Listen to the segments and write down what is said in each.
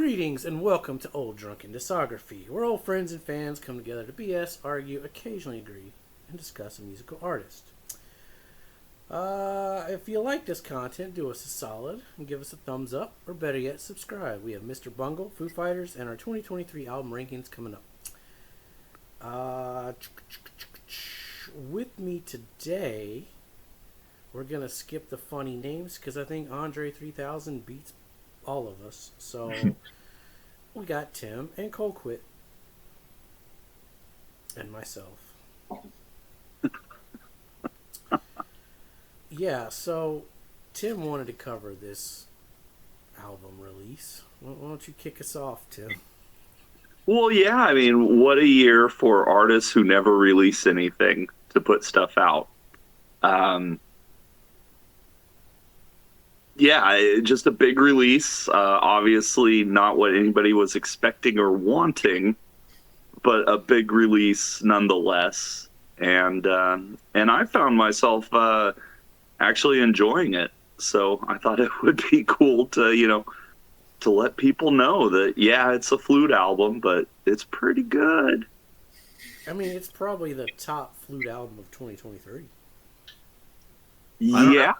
Greetings and welcome to Old Drunken Discography, where old friends and fans come together to BS, argue, occasionally agree, and discuss a musical artist. If you like this content, do us a solid and give us a thumbs up, or better yet, subscribe. We have Mr. Bungle, Foo Fighters, and our 2023 album rankings coming up. With me today, we're going to skip the funny names because I think Andre 3000 beats all of us. So we got Tim and Colquitt and myself. Yeah, so Tim wanted to cover this album release. Why don't you kick us off, Tim? Well, yeah, I mean, what a year for artists who never release anything to put stuff out. Just a big release. Obviously, not what anybody was expecting or wanting, but a big release nonetheless. And I found myself actually enjoying it. So I thought it would be cool to let people know that, yeah, it's a Flute album, but it's pretty good. I mean, it's probably the top Flute album of 2023. Yeah.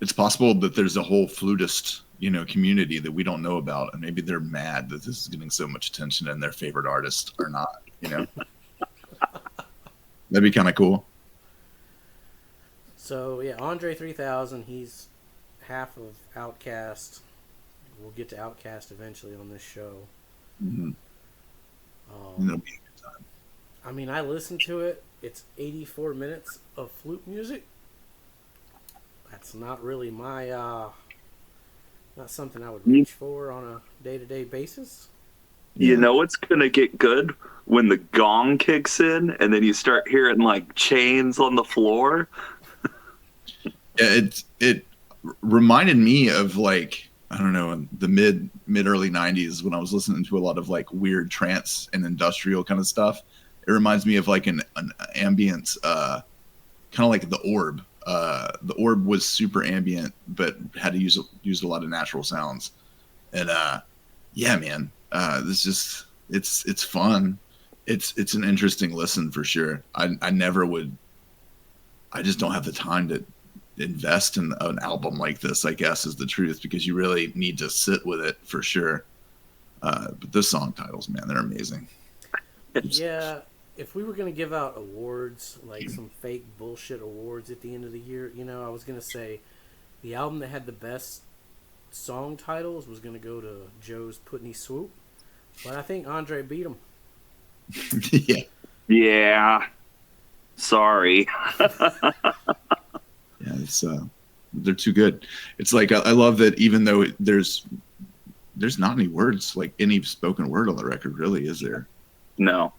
It's possible that there's a whole flutist, community that we don't know about, and maybe they're mad that this is getting so much attention and their favorite artists are not, That'd be kind of cool. So, yeah, Andre 3000, he's half of Outkast. We'll get to Outkast eventually on this show. Mm-hmm. It'll be a good time. I mean, I listened to it. It's 84 minutes of flute music. That's not really my, not something I would reach for on a day-to-day basis. You know it's going to get good when the gong kicks in and then you start hearing, chains on the floor. It reminded me of, I don't know, in the mid-early 90s when I was listening to a lot of, weird trance and industrial kind of stuff. It reminds me of, an ambient, kind of like The Orb. The Orb was super ambient, but had to use a lot of natural sounds. And yeah, man, it's fun. It's an interesting listen for sure. I never would. I just don't have the time to invest in an album like this, I guess, is the truth, because you really need to sit with it for sure. But the song titles, man, they're amazing. Yeah. If we were going to give out awards, some fake bullshit awards at the end of the year, I was going to say the album that had the best song titles was going to go to Joe's Putney Swoop. But I think Andre beat him. Yeah. Yeah. Sorry. Yeah, they're too good. It's I love that even though there's not any words, any spoken word on the record, really, is there? No.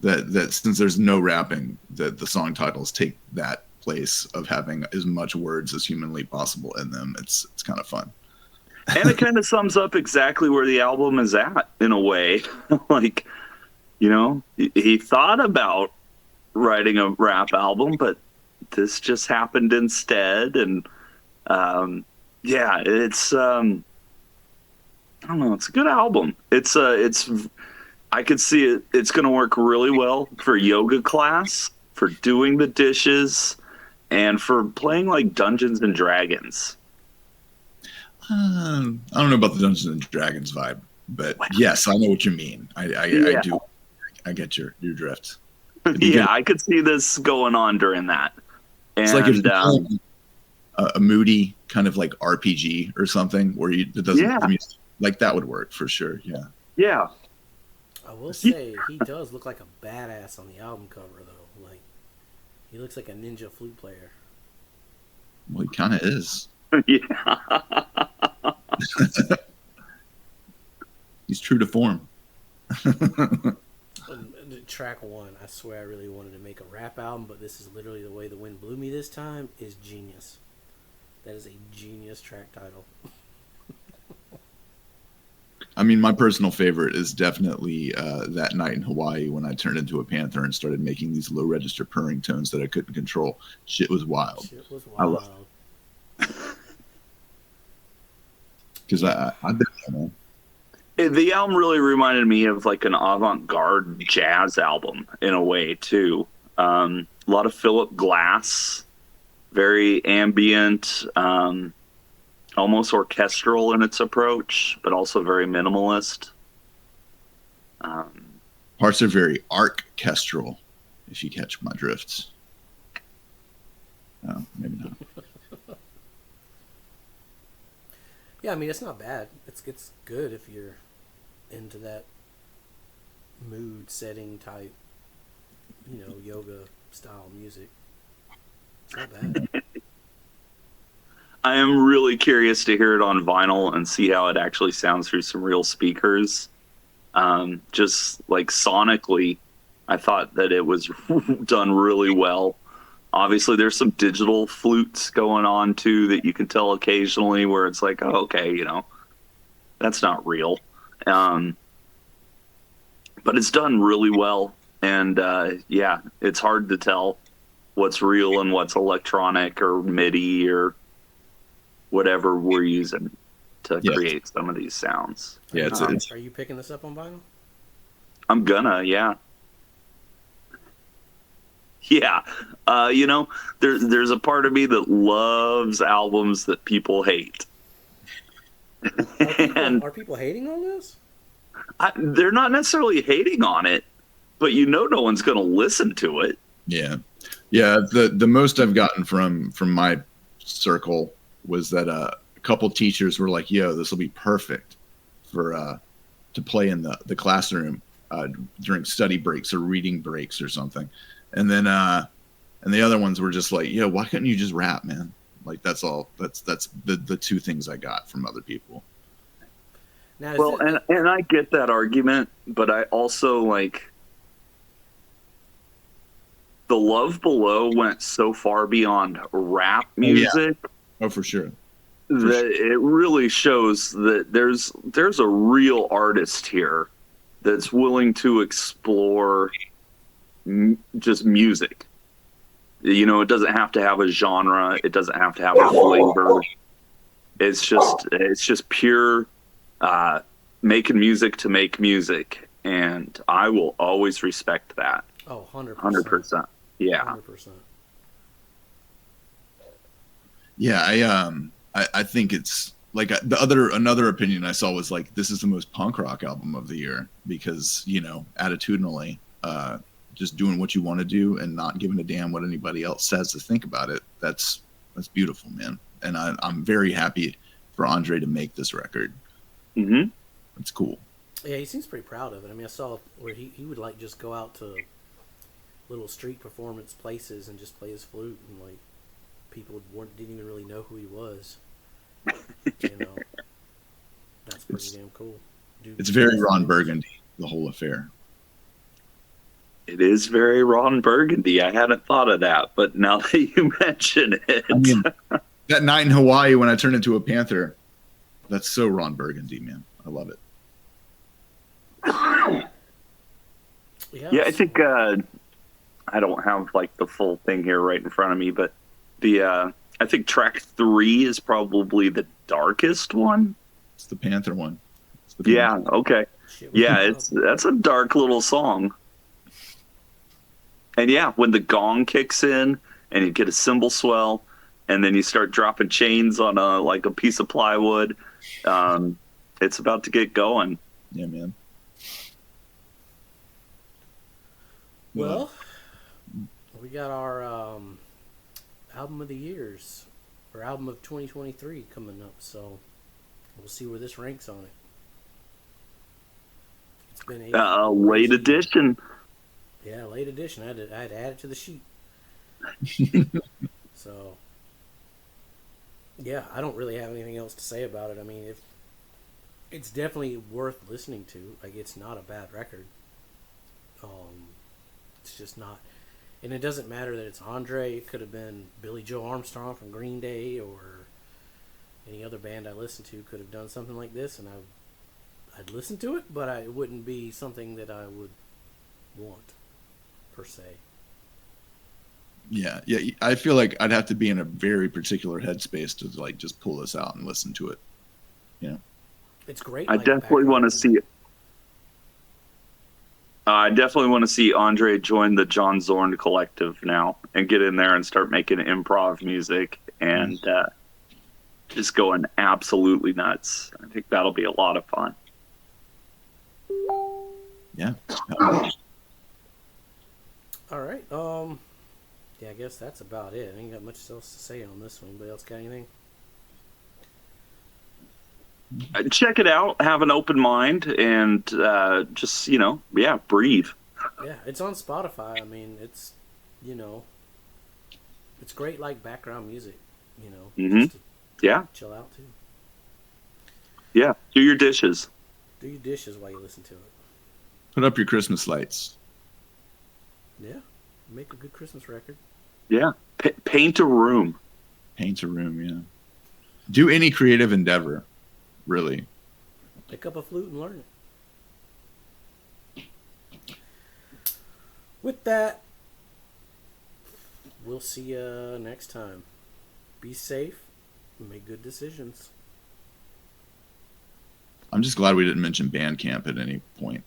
That since there's no rapping, that the song titles take that place of having as much words as humanly possible in them. It's kind of fun. And it kind of sums up exactly where the album is at, in a way. He thought about writing a rap album, but this just happened instead. And it's I don't know, it's a good album. It's I could see it. It's going to work really well for yoga class, for doing the dishes, and for playing Dungeons and Dragons. I don't know about the Dungeons and Dragons vibe, but yes, I know what you mean. I do. I get your drift. Yeah, I could see this going on during that. And, it's like if a moody kind of RPG or something where it doesn't the music, that would work for sure. Yeah. Yeah. I will say he does look like a badass on the album cover, though. He looks like a ninja flute player. Well, he kind of is. Yeah. He's true to form. Track 1, I swear I really wanted to make a rap album, but this is literally The Way the Wind Blew Me this time, is genius. That is a genius track title. I mean, my personal favorite is definitely That Night in Hawaii, when I turned into a panther and started making these low register purring tones that I couldn't control. Shit was wild. I love it. Because I've been there, man. The album really reminded me of like an avant-garde jazz album in a way too. A lot of Philip Glass, very ambient, almost orchestral in its approach, but also very minimalist. Parts are very orchestral, if you catch my drifts. No, maybe not. Yeah, I mean it's not bad. It's good if you're into that mood setting type, yoga style music. It's not bad. I am really curious to hear it on vinyl and see how it actually sounds through some real speakers. Just like sonically, I thought that it was done really well. Obviously, there's some digital flutes going on too that you can tell occasionally where it's like, oh, okay, that's not real. But it's done really well. And yeah, it's hard to tell what's real and what's electronic or MIDI or whatever we're using to create some of these sounds. Yeah, Are you picking this up on vinyl? I'm gonna, yeah. Yeah. There's a part of me that loves albums that people hate. Are people hating on this? They're not necessarily hating on it, but no one's going to listen to it. Yeah. The most I've gotten from my circle was that a couple teachers were like, "Yo, this will be perfect for to play in the classroom during study breaks or reading breaks or something." And then and the other ones were just like, "Yo, why couldn't you just rap, man?" Like that's all. That's the two things I got from other people. Now, and I get that argument, but I also like the Love Below went so far beyond rap music. Oh, for sure. It really shows that there's a real artist here that's willing to explore just music. It doesn't have to have a genre. It doesn't have to have a flavor. It's just pure making music to make music, and I will always respect that. Oh, 100%. 100%. Yeah. 100%. Yeah, I think it's like another opinion I saw was like, this is the most punk rock album of the year because, attitudinally, just doing what you want to do and not giving a damn what anybody else says to think about it. That's beautiful, man. And I'm very happy for Andre to make this record. Mm-hmm. It's cool. Yeah, he seems pretty proud of it. I mean, I saw where he would like just go out to little street performance places and just play his flute, and like people didn't even really know who he was. That's pretty damn cool. It's very Ron Burgundy, the whole affair. It is very Ron Burgundy. I hadn't thought of that, but now that you mention it, I mean, that night in Hawaii when I turned into a panther, that's so Ron Burgundy, man. I love it. Yeah, I think I don't have like the full thing here right in front of me, but I think track 3 is probably the darkest one. It's the Panther one. Yeah. Okay. Yeah, that's a dark little song. And yeah, when the gong kicks in and you get a cymbal swell, and then you start dropping chains on a piece of plywood, it's about to get going. Yeah, man. Well, we got our album of the years, or album of 2023 coming up, so we'll see where this ranks on it. It's been a late edition. Yeah, late edition. I had to add it to the sheet. So, yeah, I don't really have anything else to say about it. I mean, it's definitely worth listening to. Like, it's not a bad record. It's just not, and it doesn't matter that it's Andre. It could have been Billy Joe Armstrong from Green Day or any other band I listened to could have done something like this, and I'd listen to it, but it wouldn't be something that I would want per se. Yeah. I feel like I'd have to be in a very particular headspace to like just pull this out and listen to it. It's great. I like, definitely want to background. see. I definitely want to see Andre join the John Zorn collective now and get in there and start making improv music and just going absolutely nuts. I think that'll be a lot of fun. Yeah. All right. Yeah, I guess that's about it. I ain't got much else to say on this one. Anybody else got anything? Check it out. Have an open mind and just breathe. Yeah, it's on Spotify. I mean, it's, you know, it's great like background music. You know, Mhm. just to Yeah, chill out too. yeah. Do your dishes. Do your dishes while you listen to it. Put up your Christmas lights. Yeah, make a good Christmas record. Yeah, paint a room. Paint a room. Yeah. Do any creative endeavor. Really. Pick up a flute and learn it. With that, we'll see you next time. Be safe and make good decisions. I'm just glad we didn't mention Bandcamp at any point.